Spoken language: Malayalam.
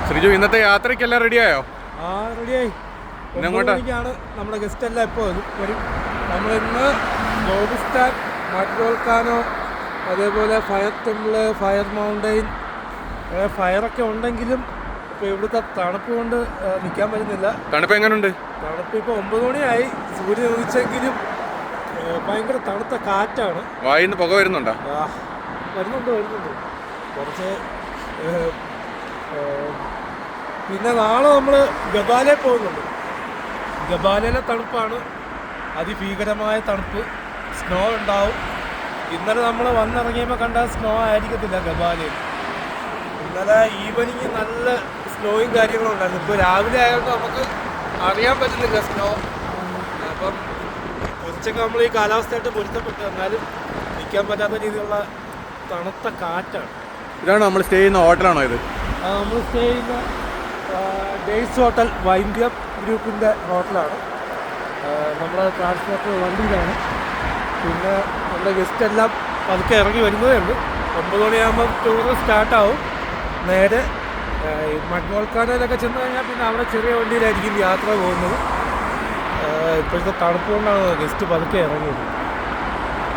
ശ്രീജു, ഇന്നത്തെ യാത്രയ്ക്കെല്ലാം റെഡിയായോ? റെഡിയായി. ആണ് നമ്മുടെ ഗസ്റ്റ് എല്ലാം ഇപ്പോൾ വരും. നമ്മളിന്ന് ലോബിസ്റ്റാൻ, മഡ് വോൾക്കാനോ, അതേപോലെ ഫയർ ടെമ്പിള്, ഫയർ മൗണ്ടെയിൻ, ഫയറൊക്കെ ഉണ്ടെങ്കിലും ഇപ്പോൾ ഇവിടുത്തെ തണുപ്പ് കൊണ്ട് നിൽക്കാൻ പറ്റുന്നില്ല. തണുപ്പ് എങ്ങനെയുണ്ട്? തണുപ്പ് ഇപ്പോൾ 9 മണിയായി, സൂര്യൻ ഉദിച്ചെങ്കിലും ഭയങ്കര തണുത്ത കാറ്റാണ്. വായിന്ന് പുക വരുന്നുണ്ടോ? വരുന്നുണ്ട് കുറച്ച്. പിന്നെ നാളെ നമ്മൾ ഗബാലയിൽ പോകുന്നുണ്ട്. ഗബാലയിലെ തണുപ്പാണ് അതിഭീകരമായ തണുപ്പ്. സ്നോ ഉണ്ടാവും. ഇന്നലെ നമ്മൾ വന്നിറങ്ങിയപ്പോൾ കണ്ട സ്നോ ആയിരിക്കത്തില്ല ഗബാലയിൽ. ഇന്നലെ ഈവനിങ് നല്ല സ്നോയും കാര്യങ്ങളും ഉണ്ടായിരുന്നു. ഇപ്പോൾ രാവിലെ ആയതുകൊണ്ട് നമുക്ക് അറിയാൻ പറ്റുന്നില്ല സ്നോ. അപ്പം കുറച്ചൊക്കെ നമ്മൾ ഈ കാലാവസ്ഥയായിട്ട് പൊരുത്തപ്പെട്ടു, എന്നാലും നിൽക്കാൻ പറ്റാത്ത രീതിയിലുള്ള തണുത്ത കാറ്റാണ്. ഇതാണ് നമ്മൾ സ്റ്റേ ചെയ്യുന്ന ഹോട്ടലാണോ ഇത്? നമ്മൾ സ്റ്റേ ചെയ്യുന്ന ഡേയ്സ് ഹോട്ടൽ വൈൻഡ്യം ഗ്രൂപ്പിൻ്റെ ഹോട്ടലാണ്. നമ്മുടെ ട്രാൻസ്പോർട്ട് വണ്ടിയിലാണ്. പിന്നെ നമ്മുടെ ഗസ്റ്റ് എല്ലാം പതുക്കെ ഇറങ്ങി വരുന്നതേ ഉള്ളൂ. 9 മണിയാകുമ്പോൾ ടൂർ സ്റ്റാർട്ടാവും. നേരെ മഡ് വോൾക്കാനോയിലൊക്കെ ചെന്ന് കഴിഞ്ഞാൽ പിന്നെ അവിടെ ചെറിയ വണ്ടിയിലായിരിക്കും യാത്ര പോകുന്നത്. ഇപ്പോഴത്തെ തണുപ്പ് കൊണ്ടാണ് ഗസ്റ്റ് പതുക്കെ ഇറങ്ങിയത്.